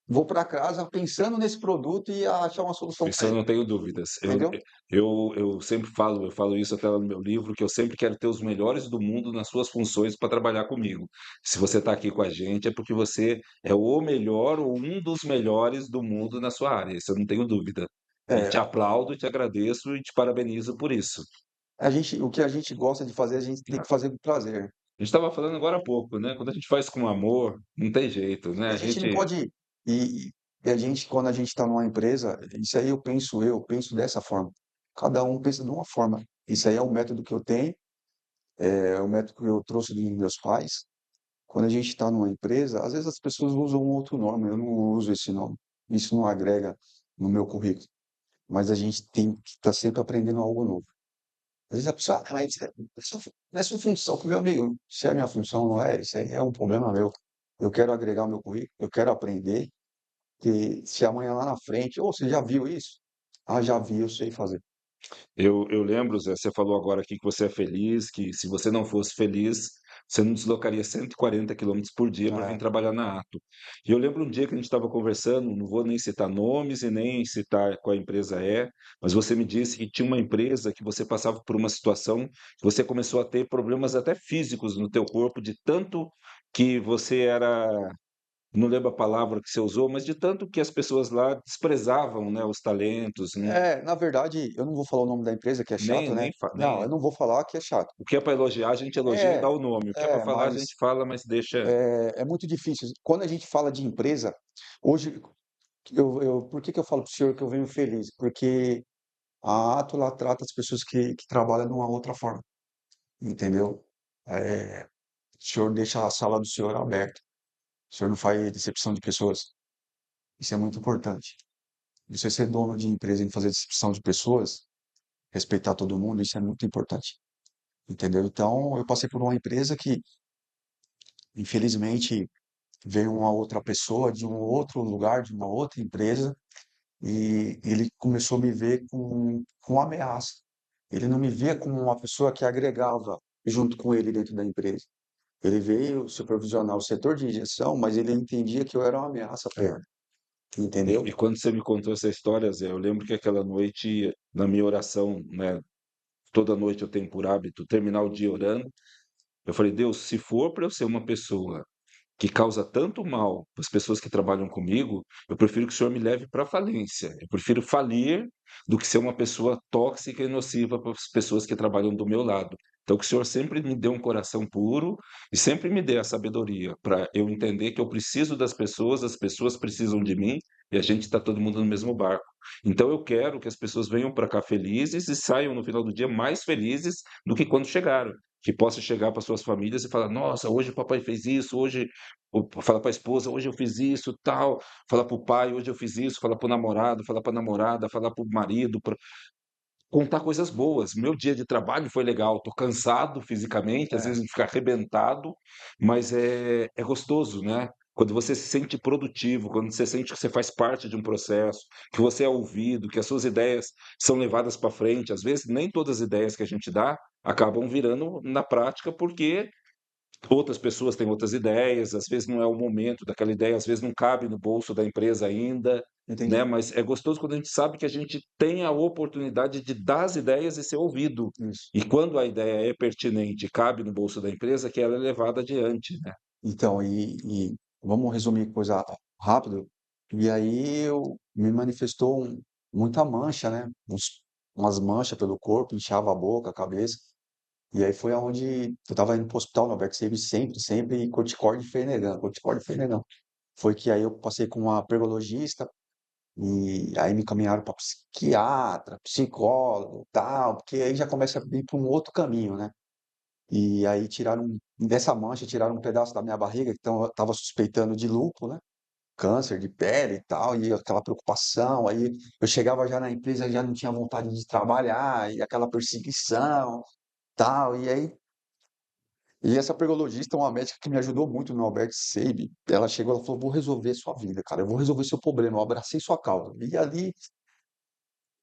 vou para casa pensando nesse produto e achar uma solução Isso para eu ele. não tenho dúvidas. Entendeu? Eu sempre falo, eu falo isso até lá no meu livro, que eu sempre quero ter os melhores do mundo nas suas funções para trabalhar comigo. Se você está aqui com a gente, é porque você é o melhor ou um dos melhores do mundo na sua área. Isso eu não tenho dúvida. E te É, aplaudo, te agradeço e te parabenizo por isso. o que a gente gosta de fazer, a gente tem que fazer com prazer. A gente estava falando agora há pouco, né? Quando a gente faz com amor, não tem jeito, né? A A gente não gente, pode. E a gente, quando a gente está numa empresa, isso aí eu penso dessa forma. Cada um pensa de uma forma. Isso aí é o método que eu tenho, é o método que eu trouxe dos meus pais. Quando a gente está numa empresa, às vezes as pessoas usam um outro nome, eu não uso esse nome. Isso não agrega no meu currículo. Mas a gente tem que estar sempre aprendendo algo novo. Às vezes a pessoa, mas não é sua função, meu amigo, se é a minha função, não é, isso aí é um problema meu. Eu quero agregar o meu currículo, eu quero aprender, que se amanhã lá na frente, ou você já viu isso? Ah, já vi, eu sei fazer. eu lembro, Zé, você falou agora aqui que você é feliz, que se você não fosse feliz, você não deslocaria 140 quilômetros por dia para vir É, trabalhar na Ato. E eu lembro um dia que a gente estava conversando, não vou nem citar nomes e nem citar qual empresa é, mas você me disse que tinha uma empresa que você passava por uma situação que você começou a ter problemas até físicos no teu corpo, de tanto que você era, não lembro a palavra que você usou, mas de tanto que as pessoas lá desprezavam, né, os talentos, na verdade, eu não vou falar o nome da empresa, que é chato, né? Não, nem eu não vou falar que é chato. o que é para elogiar, a gente elogia e dá É, o nome. O que é para falar, a gente mas fala, mas deixa. é muito difícil. Quando a gente fala de empresa, hoje, por que que eu falo para o senhor que eu venho feliz? Porque A Ato, ela trata as pessoas que trabalham de uma outra forma, entendeu? O senhor deixa a sala do senhor aberta. O senhor não faz recepção de pessoas. Isso é muito importante. Você ser dono de empresa e fazer recepção de pessoas, respeitar todo mundo, isso é muito importante. Entendeu? Então, eu passei por uma empresa que, infelizmente, veio uma outra pessoa de um outro lugar, de uma outra empresa, e ele começou a me ver com ameaça. Ele não me via como uma pessoa que agregava junto com ele dentro da empresa. Ele veio supervisionar o setor de injeção, mas ele entendia que eu era uma ameaça para ele, E entendeu? quando você me contou essa história, Zé, eu lembro que aquela noite, na minha oração, né, toda noite eu tenho por hábito terminar o dia orando. Eu falei: "Deus, se for para eu ser uma pessoa que causa tanto mal para as pessoas que trabalham comigo, eu prefiro que o senhor me leve para a falência. Eu prefiro falir do que ser uma pessoa tóxica e nociva para as pessoas que trabalham do meu lado. Então, que o senhor sempre me dê um coração puro e sempre me dê a sabedoria para eu entender que eu preciso das pessoas, as pessoas precisam de mim e a gente está todo mundo no mesmo barco. Então, eu quero que as pessoas venham para cá felizes e saiam no final do dia mais felizes do que quando chegaram. Que possam chegar para suas famílias e falar: Nossa, hoje o papai fez isso, hoje fala para a esposa, hoje eu fiz isso, tal. Fala para o pai, hoje eu fiz isso. Fala para o namorado, fala para a namorada, fala para o marido. Contar coisas boas. Meu dia de trabalho foi legal. Tô cansado fisicamente, às É. vezes ficar arrebentado, mas é gostoso, né? Quando você se sente produtivo, quando você sente que você faz parte de um processo, que você é ouvido, que as suas ideias são levadas para frente. Às vezes, nem todas as ideias que a gente dá acabam virando na prática, porque outras pessoas têm outras ideias, às vezes não é o momento daquela ideia, às vezes não cabe no bolso da empresa ainda, né? Entendi. Mas é gostoso quando a gente sabe que a gente tem a oportunidade de dar as ideias e ser ouvido. Isso. E quando a ideia é pertinente e cabe no bolso da empresa, que ela é levada adiante, né? Então, e vamos resumir coisa rápido. E aí eu me manifestou muita mancha, né? Umas manchas pelo corpo, inchava a boca, a cabeça. E aí foi aonde eu estava indo para o hospital, no Albert Sabin, sempre, corticóide e Fenegan, corticóide e Fenegan. Foi que aí eu passei com uma pergologista, e aí me encaminharam para psiquiatra, psicólogo, tal, porque aí já começa a ir para um outro caminho, né? E aí dessa mancha, tiraram um pedaço da minha barriga, então eu estava suspeitando de lúpus, né? Câncer de pele e tal, e aquela preocupação. Aí eu chegava já na empresa, já não tinha vontade de trabalhar, e aquela perseguição, tal. E essa pergologista é uma médica que me ajudou muito no Albert Sabin. Ela chegou, ela falou: vou resolver sua vida, cara, eu vou resolver seu problema. Eu abracei sua causa.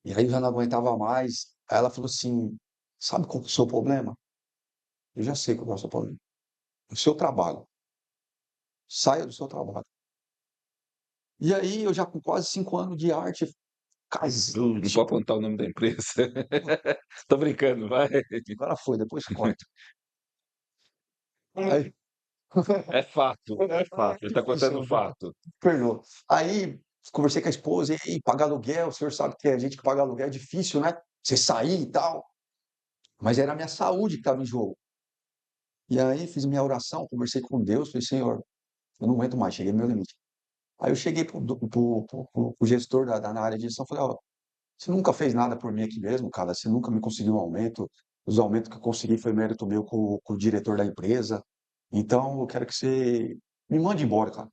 E aí eu já não aguentava mais. Aí ela falou assim: sabe qual que é o seu problema? Eu já sei qual é o seu problema. O seu trabalho. Saia do seu trabalho. E aí, eu já com quase 5 anos de arte, quase, Não pode tipo, contar o nome da empresa. Tô brincando, vai. agora foi, depois corta. Aí, É fato, é fato. Ele tá contando fato. perdoa. Aí, conversei com a esposa, e aí, pagar aluguel, o senhor sabe que a gente que paga aluguel é difícil, né? Você sair e tal. Mas era a minha saúde que estava em jogo. E aí, fiz minha oração, conversei com Deus, falei: Senhor, eu não aguento mais, cheguei no meu limite. Aí eu cheguei pro gestor na área de gestão, falei: ó, você nunca fez nada por mim aqui mesmo, cara. Você nunca me conseguiu um aumento. Os aumentos que eu consegui foi mérito meu com o diretor da empresa. Então, eu quero que você me mande embora, cara.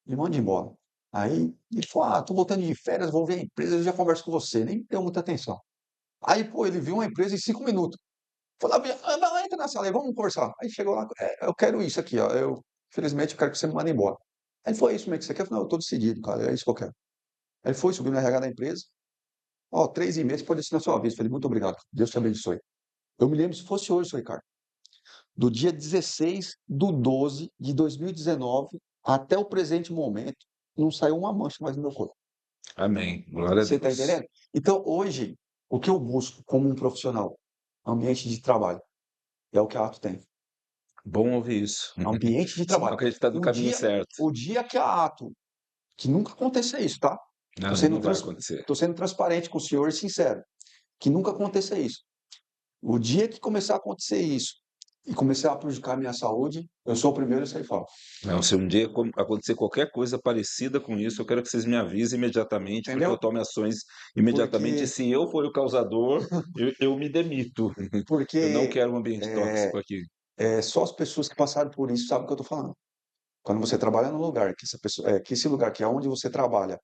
Me mande embora. Aí ele falou: tô voltando de férias, vou ver a empresa, eu já converso com você. Nem deu muita atenção. Aí, pô, ele viu uma empresa em 5 minutos. Falou: vai, entra na sala aí, vamos conversar. Aí chegou lá: eu quero isso aqui, ó. Infelizmente, eu quero que você me mande embora. Aí ele falou: é isso mesmo que você quer? Eu falei: não, eu tô decidido, cara. É isso que eu quero. Aí ele foi, subiu no RH da empresa. Ó, 3 e-mails, pode assinar sua vez. Falei: muito obrigado. Deus te abençoe. Eu me lembro se fosse hoje, seu Ricardo. Do dia 16/12/2019 até o presente momento, não saiu uma mancha mais no meu corpo. Amém. Glória a Você está Deus. entendendo? Então, hoje, o que eu busco como um profissional? Ambiente de trabalho. É o que a Ato tem. Bom ouvir isso. Ambiente de Sinal trabalho. que a gente tá no O caminho dia, certo. o dia que a Ato, que nunca aconteça isso, tá? Tô Não, sendo, não vai trans, acontecer. tô sendo transparente com o senhor e sincero. Que nunca aconteça isso. O dia que começar a acontecer isso, e comecei a prejudicar a minha saúde, eu sou o primeiro a sair fora. Não, se um dia acontecer qualquer coisa parecida com isso, eu quero que vocês me avisem imediatamente, para que eu Entendeu? tome ações imediatamente. E Porque, se eu for o causador, eu me demito. Eu não porque quero um ambiente é, tóxico aqui. só as pessoas que passaram por isso sabem o que eu estou falando. Quando você trabalha num lugar que essa pessoa, que esse lugar que é onde você trabalha,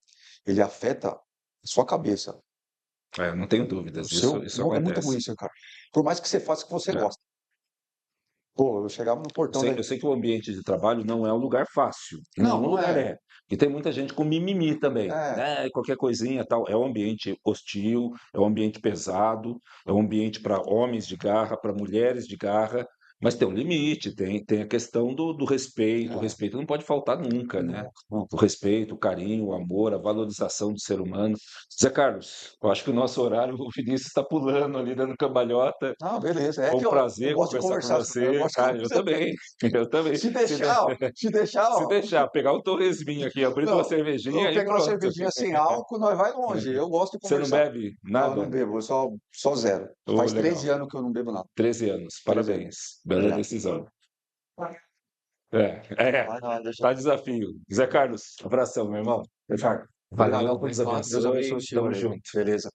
ele afeta a sua cabeça, É, não tenho o dúvidas, seu, isso é muito ruim acontece. isso, cara. Por mais que você faça o que você É. gosta. Pô, eu chegava no portão da. Eu sei que o ambiente de trabalho não é um lugar fácil, em Não, nenhum não lugar é. é. E tem muita gente com mimimi também, É, né? Qualquer coisinha tal. É um ambiente hostil, é um ambiente pesado, é um ambiente para homens de garra, para mulheres de garra, mas tem um limite, tem a questão do respeito. O é. respeito não pode faltar nunca, né? Não, não. O respeito, o carinho, o amor, a valorização do ser humano. Zé Carlos, eu acho que o nosso horário, o Vinícius está pulando ali, dando cambalhota. Não, beleza. É Foi que um eu prazer gosto de conversar com conversar. Eu você. gosto de Ah, eu conversar. também. Eu também. Se deixar, ó, se deixar, Se ó. deixar, pegar um torresminho aqui, abrir uma Não, cervejinha eu aí pegar uma pronto. cervejinha sem álcool, nós vai longe. Eu gosto de Você não conversar. bebe Não, não nada? bebo, eu só zero. Oh, Faz legal. 13 anos que eu não bebo nada. 13 anos. 13 anos. Parabéns. Bela É. decisão. É. Vai não, deixa. Tá desafio. Zé Carlos, abração, meu irmão. Deixa. Valeu, Obrigadão, Deus Deus abençoe o abençoe. senhor Tamo aí. junto. Beleza.